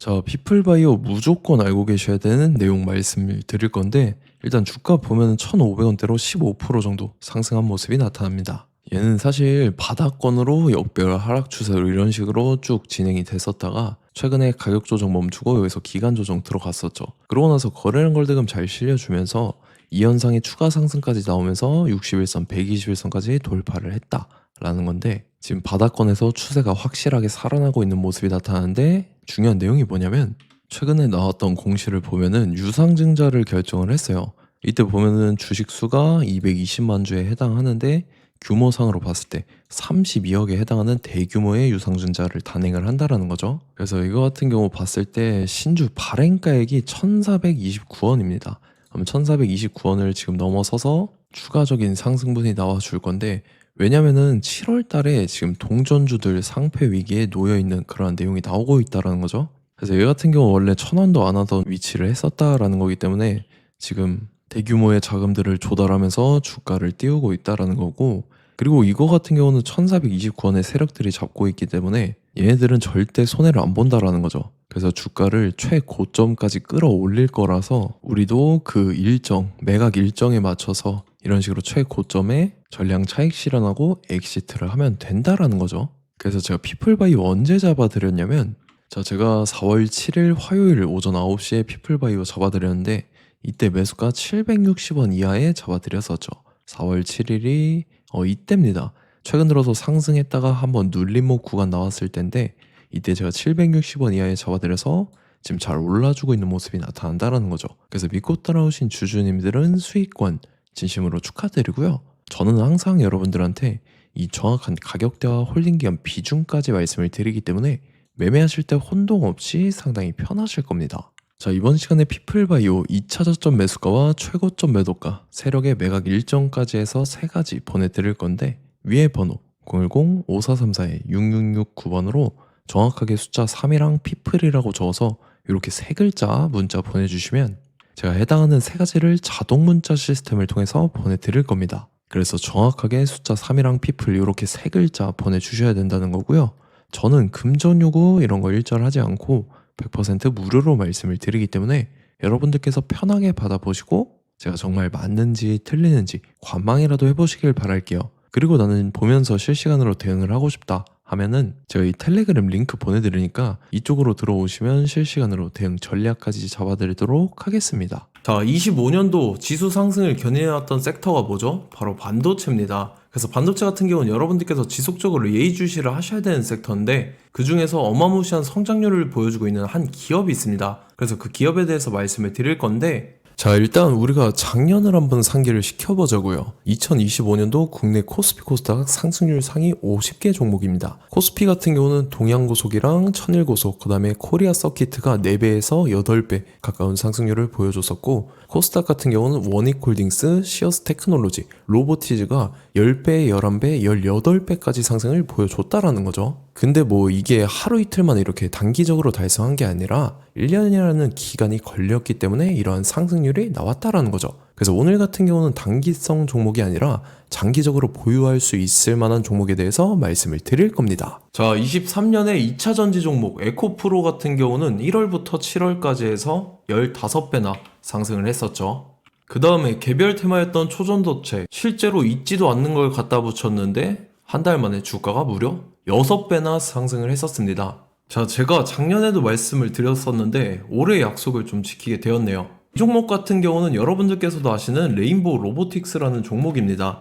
자, 피플바이오 무조건 알고 계셔야 되는 내용 말씀을 드릴 건데, 일단 주가 보면 1,500원대로 15% 정도 상승한 모습이 나타납니다. 얘는 사실 바닥권으로 역별 하락 추세로 이런 식으로 쭉 진행이 됐었다가 최근에 가격 조정 멈추고 여기서 기간 조정 들어갔었죠. 그러고 나서 거래량 걸대금 잘 실려주면서 이 현상이 추가 상승까지 나오면서 60일선, 120일선까지 돌파를 했다라는 건데, 지금 바닥권에서 추세가 확실하게 살아나고 있는 모습이 나타나는데, 중요한 내용이 뭐냐면 최근에 나왔던 공시를 보면은 유상증자를 결정을 했어요. 이때 보면은 주식 수가 220만 주에 해당하는데, 규모상으로 봤을 때 32억에 해당하는 대규모의 유상증자를 단행을 한다라는 거죠. 그래서 이거 같은 경우 봤을 때 신주 발행가액이 1,429원입니다. 그럼 1,429원을 지금 넘어서서 추가적인 상승분이 나와줄 건데, 왜냐면은 7월 달에 지금 동전주들 상폐 위기에 놓여 있는 그러한 내용이 나오고 있다라는 거죠. 그래서 얘 같은 경우 원래 1,000원도 안 하던 위치를 했었다라는 거기 때문에 지금 대규모의 자금들을 조달하면서 주가를 띄우고 있다라는 거고, 그리고 이거 같은 경우는 1,429원의 세력들이 잡고 있기 때문에 얘네들은 절대 손해를 안 본다라는 거죠. 그래서 주가를 최고점까지 끌어올릴 거라서 우리도 그 일정, 매각 일정에 맞춰서 이런 식으로 최고점에 전량 차익 실현하고 엑시트를 하면 된다라는 거죠. 그래서 제가 피플바이오 언제 잡아드렸냐면, 자, 제가 4월 7일 화요일 오전 9시에 피플바이오 잡아드렸는데 이때 매수가 760원 이하에 잡아드렸었죠. 4월 7일이 이때입니다. 최근 들어서 상승했다가 한번 눌림목 구간 나왔을 때인데, 이때 제가 760원 이하에 잡아드려서 지금 잘 올라주고 있는 모습이 나타난다라는 거죠. 그래서 믿고 따라오신 주주님들은 수익권 진심으로 축하드리고요. 저는 항상 여러분들한테 이 정확한 가격대와 홀딩기간 비중까지 말씀을 드리기 때문에 매매하실 때 혼동 없이 상당히 편하실 겁니다. 자, 이번 시간에 피플바이오 2차 저점 매수가와 최고점 매도가, 세력의 매각 일정까지 해서 3가지 보내드릴 건데, 위에 번호 010-5434-6669번으로 정확하게 숫자 3이랑 피플이라고 적어서 이렇게 3글자 문자 보내주시면 제가 해당하는 3가지를 자동 문자 시스템을 통해서 보내드릴 겁니다. 그래서 정확하게 숫자 3이랑 피플 이렇게 3글자 보내주셔야 된다는 거고요. 저는 금전 요구 이런 거 일절하지 않고 100% 무료로 말씀을 드리기 때문에 여러분들께서 편하게 받아보시고 제가 정말 맞는지 틀리는지 관망이라도 해보시길 바랄게요. 그리고 나는 보면서 실시간으로 대응을 하고 싶다 하면은 제가 이 텔레그램 링크 보내드리니까 이쪽으로 들어오시면 실시간으로 대응 전략까지 잡아드리도록 하겠습니다. 자, 25년도 지수 상승을 견인해왔던 섹터가 뭐죠? 바로 반도체입니다. 그래서 반도체 같은 경우는 여러분들께서 지속적으로 예의주시를 하셔야 되는 섹터인데, 그 중에서 어마무시한 성장률을 보여주고 있는 한 기업이 있습니다. 그래서 그 기업에 대해서 말씀을 드릴 건데, 자, 일단 우리가 작년을 한번 상기를 시켜보자고요. 2025년도 국내 코스피 코스닥 상승률 상위 50개 종목입니다. 코스피 같은 경우는 동양고속이랑 천일고속, 그 다음에 코리아 서키트가 4배에서 8배 가까운 상승률을 보여줬었고, 코스닥 같은 경우는 원익홀딩스, 시어스테크놀로지, 로보티즈가 10배, 11배, 18배까지 상승을 보여줬다라는 거죠. 근데 뭐 이게 하루 이틀만 이렇게 단기적으로 달성한 게 아니라 1년이라는 기간이 걸렸기 때문에 이러한 상승률이 나왔다라는 거죠. 그래서 오늘 같은 경우는 단기성 종목이 아니라 장기적으로 보유할 수 있을 만한 종목에 대해서 말씀을 드릴 겁니다. 자, 23년에 2차 전지 종목 에코프로 같은 경우는 1월부터 7월까지 해서 15배나 상승을 했었죠. 그 다음에 개별 테마였던 초전도체, 실제로 있지도 않는 걸 갖다 붙였는데 한 달 만에 주가가 무려 6배나 상승을 했었습니다. 자, 제가 작년에도 말씀을 드렸었는데 올해 약속을 좀 지키게 되었네요. 이 종목 같은 경우는 여러분들께서도 아시는 레인보우 로보틱스라는 종목입니다.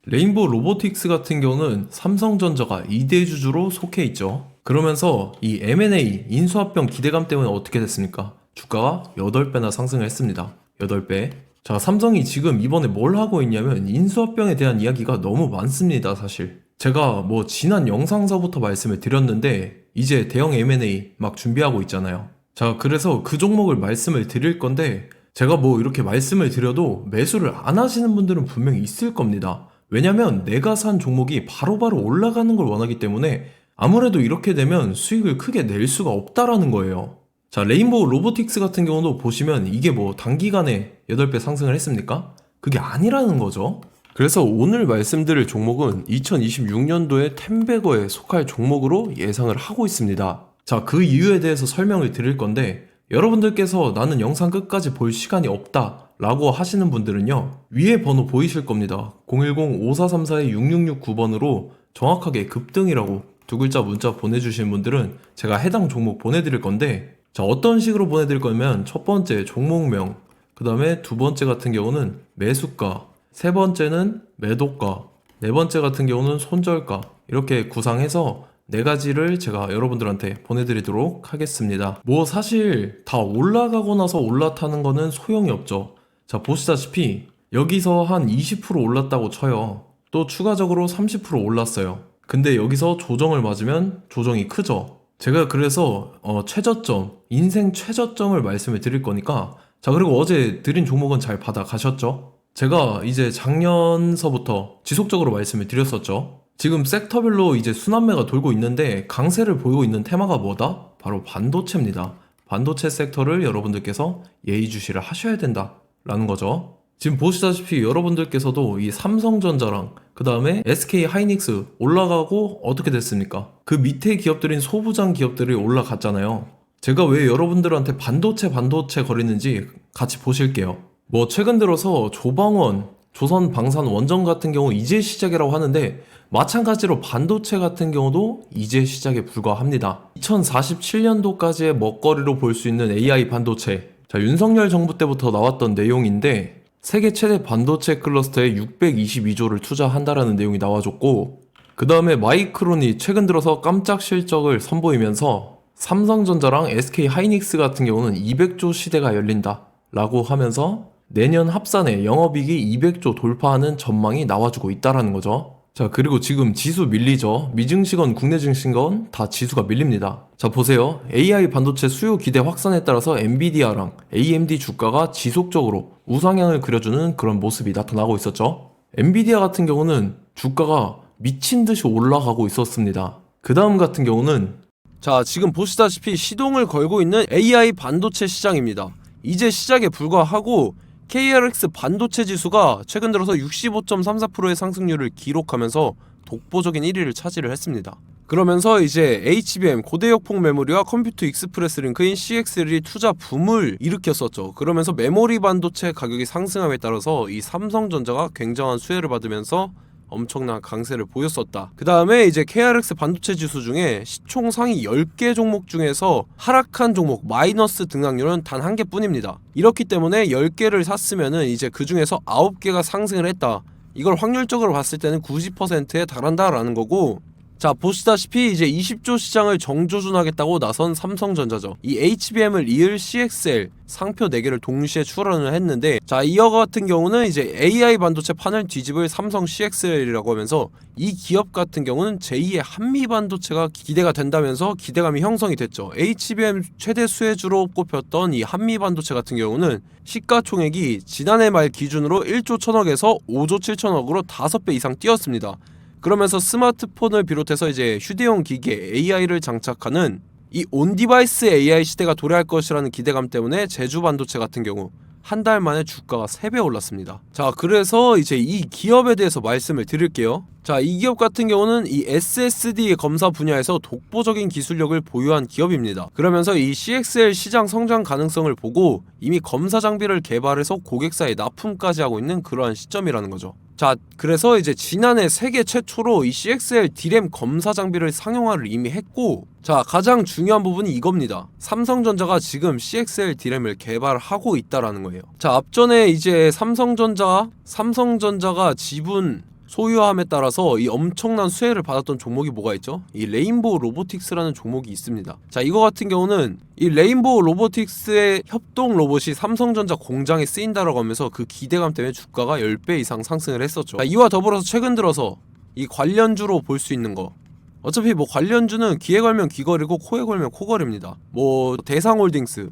레인보우 로보틱스 같은 경우는 삼성전자가 2대 주주로 속해 있죠. 그러면서 이 M&A 인수합병 기대감 때문에 어떻게 됐습니까? 주가가 8배나 상승을 했습니다. 8배. 자, 삼성이 지금 이번에 뭘 하고 있냐면 인수합병에 대한 이야기가 너무 많습니다, 사실. 제가 뭐 지난 영상서부터 말씀을 드렸는데 이제 대형 M&A 막 준비하고 있잖아요. 자, 그래서 그 종목을 말씀을 드릴 건데, 제가 뭐 이렇게 말씀을 드려도 매수를 안 하시는 분들은 분명히 있을 겁니다. 왜냐면 내가 산 종목이 바로바로 올라가는 걸 원하기 때문에 아무래도 이렇게 되면 수익을 크게 낼 수가 없다라는 거예요. 자, 레인보우 로보틱스 같은 경우도 보시면 이게 뭐 단기간에 8배 상승을 했습니까? 그게 아니라는 거죠. 그래서 오늘 말씀드릴 종목은 2026년도에 템베거에 속할 종목으로 예상을 하고 있습니다. 자, 그 이유에 대해서 설명을 드릴 건데, 여러분들께서 나는 영상 끝까지 볼 시간이 없다 라고 하시는 분들은요, 위에 번호 보이실 겁니다. 010-5434-6669번으로 정확하게 급등이라고 두 글자 문자 보내주신 분들은 제가 해당 종목 보내드릴 건데, 자, 어떤 식으로 보내드릴 거냐면, 첫 번째 종목명, 그 다음에 두 번째 같은 경우는 매수가, 세 번째는 매도가, 네 번째 같은 경우는 손절가, 이렇게 구상해서 네 가지를 제가 여러분들한테 보내드리도록 하겠습니다. 뭐 사실 다 올라가고 나서 올라타는 거는 소용이 없죠. 자, 보시다시피 여기서 한 20% 올랐다고 쳐요. 또 추가적으로 30% 올랐어요. 근데 여기서 조정을 맞으면 조정이 크죠. 제가 그래서 최저점, 인생 최저점을 말씀을 드릴 거니까, 자, 그리고 어제 드린 종목은 잘 받아가셨죠? 제가 이제 작년서부터 지속적으로 말씀을 드렸었죠. 지금 섹터별로 이제 순환매가 돌고 있는데 강세를 보이고 있는 테마가 뭐다? 바로 반도체입니다. 반도체 섹터를 여러분들께서 예의주시를 하셔야 된다라는 거죠. 지금 보시다시피 여러분들께서도 이 삼성전자랑 그 다음에 SK 하이닉스 올라가고 어떻게 됐습니까? 그 밑에 기업들인 소부장 기업들이 올라갔잖아요. 제가 왜 여러분들한테 반도체 거리는지 같이 보실게요. 뭐 최근 들어서 조방원, 조선방산 원전 같은 경우 이제 시작이라고 하는데, 마찬가지로 반도체 같은 경우도 이제 시작에 불과합니다. 2047년도까지의 먹거리로 볼 수 있는 AI 반도체. 자, 윤석열 정부 때부터 나왔던 내용인데, 세계 최대 반도체 클러스터에 622조를 투자한다라는 내용이 나와줬고, 그 다음에 마이크론이 최근 들어서 깜짝 실적을 선보이면서 삼성전자랑 SK 하이닉스 같은 경우는 200조 시대가 열린다 라고 하면서 내년 합산에 영업이익이 200조 돌파하는 전망이 나와주고 있다라는 거죠. 자, 그리고 지금 지수 밀리죠. 미증시건 국내 증시건 다 지수가 밀립니다. 자, 보세요. AI 반도체 수요 기대 확산에 따라서 엔비디아랑 AMD 주가가 지속적으로 우상향을 그려주는 그런 모습이 나타나고 있었죠. 엔비디아 같은 경우는 주가가 미친 듯이 올라가고 있었습니다. 그 다음 같은 경우는, 자, 지금 보시다시피 시동을 걸고 있는 AI 반도체 시장입니다. 이제 시작에 불과하고 KRX 반도체 지수가 최근 들어서 65.34%의 상승률을 기록하면서 독보적인 1위를 차지를 했습니다. 그러면서 이제 HBM 고대역폭 메모리와 컴퓨터 익스프레스 링크인 CXL이 투자 붐을 일으켰었죠. 그러면서 메모리 반도체 가격이 상승함에 따라서 이 삼성전자가 굉장한 수혜를 받으면서 엄청난 강세를 보였었다. 그 다음에 이제 KRX 반도체 지수 중에 시총 상위 10개 종목 중에서 하락한 종목 마이너스 등락률은 단 1개뿐입니다. 이렇기 때문에 10개를 샀으면은 이제 그 중에서 9개가 상승을 했다. 이걸 확률적으로 봤을 때는 90%에 달한다라는 거고, 자, 보시다시피 이제 20조 시장을 정조준하겠다고 나선 삼성전자죠. 이 HBM을 이을 CXL 상표 4개를 동시에 출원을 했는데, 자, 이어 같은 경우는 이제 AI 반도체 판을 뒤집을 삼성 CXL이라고 하면서 이 기업 같은 경우는 제2의 한미 반도체가 기대가 된다면서 기대감이 형성이 됐죠. HBM 최대 수혜주로 꼽혔던 이 한미 반도체 같은 경우는 시가총액이 지난해 말 기준으로 1조 1천억에서 5조 7천억으로 5배 이상 뛰었습니다. 그러면서 스마트폰을 비롯해서 이제 휴대용 기기에 AI를 장착하는 이 온디바이스 AI 시대가 도래할 것이라는 기대감 때문에 제주 반도체 같은 경우 한 달 만에 주가가 3배 올랐습니다. 자, 그래서 이제 이 기업에 대해서 말씀을 드릴게요. 자, 이 기업 같은 경우는 이 SSD 검사 분야에서 독보적인 기술력을 보유한 기업입니다. 그러면서 이 CXL 시장 성장 가능성을 보고 이미 검사 장비를 개발해서 고객사에 납품까지 하고 있는 그러한 시점이라는 거죠. 자, 그래서 이제 지난해 세계 최초로 이 CXL D램 검사 장비를 상용화를 이미 했고, 자, 가장 중요한 부분이 이겁니다. 삼성전자가 지금 CXL D램을 개발하고 있다라는 거예요. 자, 앞전에 이제 삼성전자가 지분 소유함에 따라서 이 엄청난 수혜를 받았던 종목이 뭐가 있죠? 이 레인보우 로보틱스라는 종목이 있습니다. 자, 이거 같은 경우는 이 레인보우 로보틱스의 협동 로봇이 삼성전자 공장에 쓰인다라고 하면서 그 기대감 때문에 주가가 10배 이상 상승을 했었죠. 자, 이와 더불어서 최근 들어서 이 관련주로 볼 수 있는 거, 어차피 뭐 관련주는 귀에 걸면 귀걸이고 코에 걸면 코걸입니다. 뭐 대상홀딩스,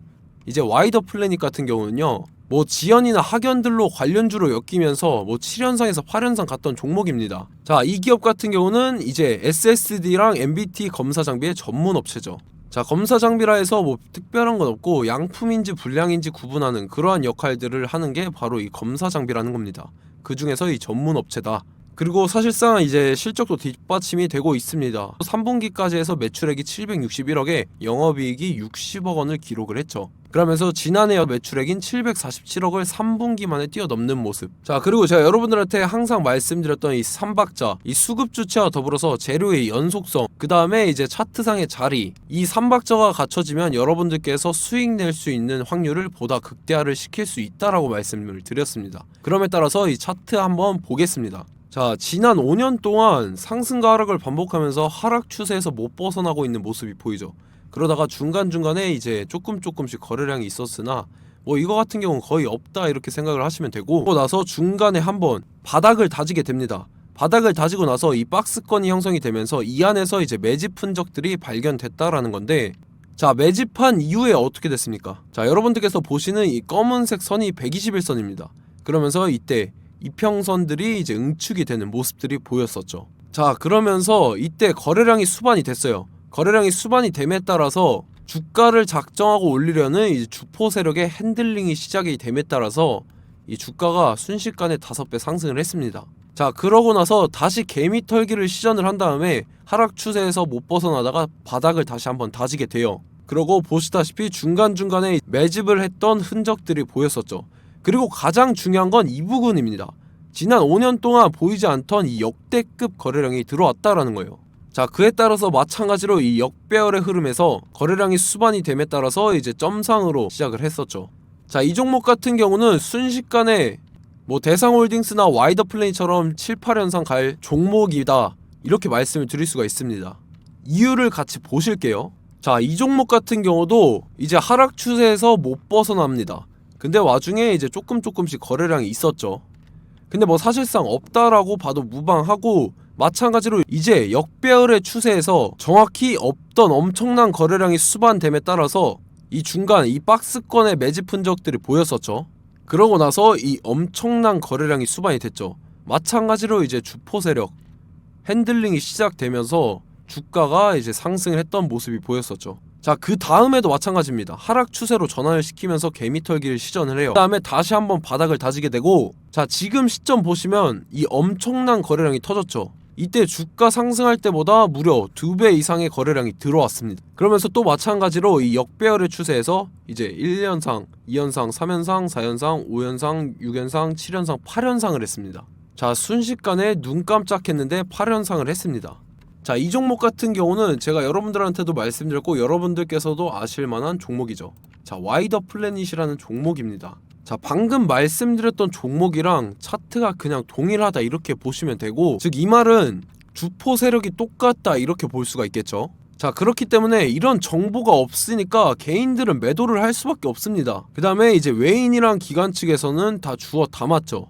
이제 와이더 플래닛 같은 경우는요, 뭐 지연이나 학연들로 관련주로 엮이면서 뭐 7연상에서 8연상 갔던 종목입니다. 자, 이 기업 같은 경우는 이제 SSD랑 MBT 검사 장비의 전문 업체죠. 자, 검사 장비라 해서 뭐 특별한 건 없고 양품인지 불량인지 구분하는 그러한 역할들을 하는 게 바로 이 검사 장비라는 겁니다. 그 중에서 이 전문 업체다. 그리고 사실상 이제 실적도 뒷받침이 되고 있습니다. 3분기까지 해서 매출액이 761억에 영업이익이 60억 원을 기록을 했죠. 그러면서 지난해 매출액인 747억을 3분기 만에 뛰어넘는 모습. 자, 그리고 제가 여러분들한테 항상 말씀드렸던 이 3박자, 이 수급 주체와 더불어서 재료의 연속성, 그 다음에 이제 차트상의 자리, 이 3박자가 갖춰지면 여러분들께서 수익 낼 수 있는 확률을 보다 극대화를 시킬 수 있다라고 말씀을 드렸습니다. 그럼에 따라서 이 차트 한번 보겠습니다. 자, 지난 5년 동안 상승과 하락을 반복하면서 하락 추세에서 못 벗어나고 있는 모습이 보이죠. 그러다가 중간중간에 이제 조금씩 거래량이 있었으나 뭐 이거 같은 경우는 거의 없다 이렇게 생각을 하시면 되고, 그러고 나서 중간에 한번 바닥을 다지게 됩니다. 바닥을 다지고 나서 이 박스권이 형성이 되면서 이 안에서 이제 매집 흔적들이 발견됐다라는 건데, 자, 매집한 이후에 어떻게 됐습니까? 자, 여러분들께서 보시는 이 검은색 선이 121선입니다. 그러면서 이때 이평선들이 이제 응축이 되는 모습들이 보였었죠. 자, 그러면서 이때 거래량이 수반이 됐어요. 거래량이 수반이 됨에 따라서 주가를 작정하고 올리려는 이제 주포 세력의 핸들링이 시작이 됨에 따라서 이 주가가 순식간에 5배 상승을 했습니다. 자, 그러고 나서 다시 개미 털기를 시전을 한 다음에 하락 추세에서 못 벗어나다가 바닥을 다시 한번 다지게 돼요. 그러고 보시다시피 중간중간에 매집을 했던 흔적들이 보였었죠. 그리고 가장 중요한 건 이 부분입니다. 지난 5년 동안 보이지 않던 이 역대급 거래량이 들어왔다라는 거예요. 자, 그에 따라서 마찬가지로 이 역배열의 흐름에서 거래량이 수반이 됨에 따라서 이제 점상으로 시작을 했었죠. 자, 이 종목 같은 경우는 순식간에 뭐 대상홀딩스나 와이더플레이처럼 7, 8연상 갈 종목이다 이렇게 말씀을 드릴 수가 있습니다. 이유를 같이 보실게요. 자, 이 종목 같은 경우도 이제 하락 추세에서 못 벗어납니다. 근데 와중에 이제 조금씩 거래량이 있었죠. 근데 뭐 사실상 없다라고 봐도 무방하고, 마찬가지로 이제 역배열의 추세에서 정확히 없던 엄청난 거래량이 수반됨에 따라서 이 중간 이 박스권의 매집 흔적들이 보였었죠. 그러고 나서 이 엄청난 거래량이 수반이 됐죠. 마찬가지로 이제 주포 세력 핸들링이 시작되면서 주가가 이제 상승을 했던 모습이 보였었죠. 자, 그 다음에도 마찬가지입니다. 하락 추세로 전환을 시키면서 개미 털기를 시전을 해요. 그 다음에 다시 한번 바닥을 다지게 되고, 자, 지금 시점 보시면 이 엄청난 거래량이 터졌죠. 이때 주가 상승할 때보다 무려 2배 이상의 거래량이 들어왔습니다. 그러면서 또 마찬가지로 이 역배열의 추세에서 이제 1연상, 2연상, 3연상, 4연상, 5연상, 6연상, 7연상, 8연상을 했습니다. 자, 순식간에 눈 깜짝했는데 8연상을 했습니다. 자, 이 종목 같은 경우는 제가 여러분들한테도 말씀드렸고 여러분들께서도 아실만한 종목이죠. 자, 와이더 플래닛이라는 종목입니다. 자, 방금 말씀드렸던 종목이랑 차트가 그냥 동일하다 이렇게 보시면 되고, 즉 이 말은 주포 세력이 똑같다 이렇게 볼 수가 있겠죠. 자, 그렇기 때문에 이런 정보가 없으니까 개인들은 매도를 할 수밖에 없습니다. 그 다음에 이제 외인이랑 기관 측에서는 다 주워 담았죠.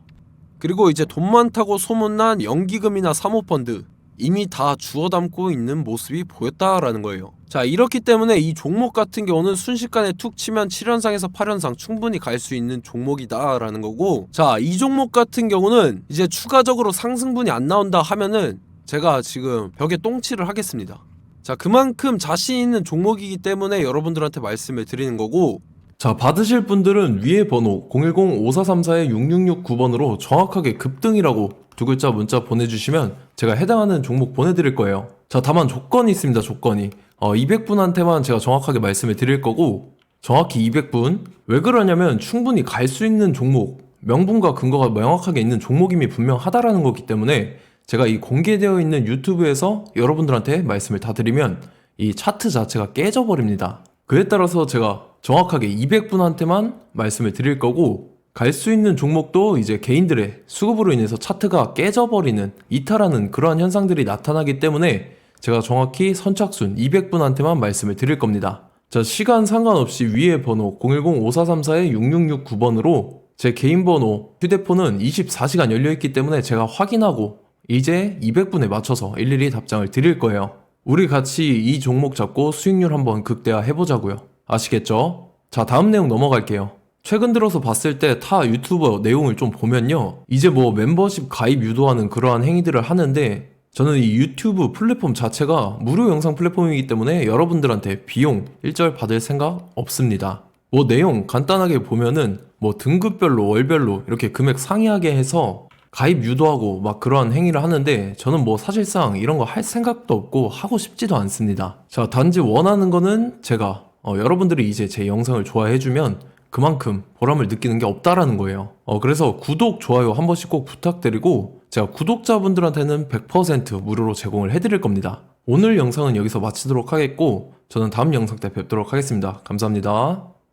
그리고 이제 돈 많다고 소문난 연기금이나 사모펀드 이미 다 주워 담고 있는 모습이 보였다라는 거예요. 자, 이렇기 때문에 이 종목 같은 경우는 순식간에 툭 치면 7연상에서 8연상 충분히 갈 수 있는 종목이다라는 거고, 자, 이 종목 같은 경우는 이제 추가적으로 상승분이 안 나온다 하면은 제가 지금 벽에 똥칠을 하겠습니다. 자, 그만큼 자신 있는 종목이기 때문에 여러분들한테 말씀을 드리는 거고, 자, 받으실 분들은 위에 번호 010-5434-6669번으로 정확하게 급등이라고 두 글자 문자 보내주시면 제가 해당하는 종목 보내드릴 거예요. 자, 다만 조건이 있습니다. 조건이 200분한테만 제가 정확하게 말씀을 드릴 거고, 정확히 200분. 왜 그러냐면 충분히 갈 수 있는 종목, 명분과 근거가 명확하게 있는 종목임이 분명하다라는 거기 때문에 제가 이 공개되어 있는 유튜브에서 여러분들한테 말씀을 다 드리면 이 차트 자체가 깨져버립니다. 그에 따라서 제가 정확하게 200분한테만 말씀을 드릴 거고, 갈 수 있는 종목도 이제 개인들의 수급으로 인해서 차트가 깨져버리는, 이탈하는 그러한 현상들이 나타나기 때문에 제가 정확히 선착순 200분한테만 말씀을 드릴 겁니다. 자, 시간 상관없이 위에 번호 010-5434-6669번으로 제 개인 번호, 휴대폰은 24시간 열려있기 때문에 제가 확인하고 이제 200분에 맞춰서 일일이 답장을 드릴 거예요. 우리 같이 이 종목 잡고 수익률 한번 극대화 해보자고요. 아시겠죠? 자, 다음 내용 넘어갈게요. 최근 들어서 봤을 때 타 유튜버 내용을 좀 보면요, 이제 뭐 멤버십 가입 유도하는 그러한 행위들을 하는데, 저는 이 유튜브 플랫폼 자체가 무료 영상 플랫폼이기 때문에 여러분들한테 비용 일절 받을 생각 없습니다. 뭐 내용 간단하게 보면은 뭐 등급별로 월별로 이렇게 금액 상이하게 해서 가입 유도하고 막 그러한 행위를 하는데 저는 뭐 사실상 이런 거 할 생각도 없고 하고 싶지도 않습니다. 자, 단지 원하는 거는 제가 여러분들이 이제 제 영상을 좋아해주면 그만큼 보람을 느끼는 게 없다라는 거예요. 그래서 구독, 좋아요 한 번씩 꼭 부탁드리고 제가 구독자분들한테는 100% 무료로 제공을 해드릴 겁니다. 오늘 영상은 여기서 마치도록 하겠고 저는 다음 영상 때 뵙도록 하겠습니다. 감사합니다.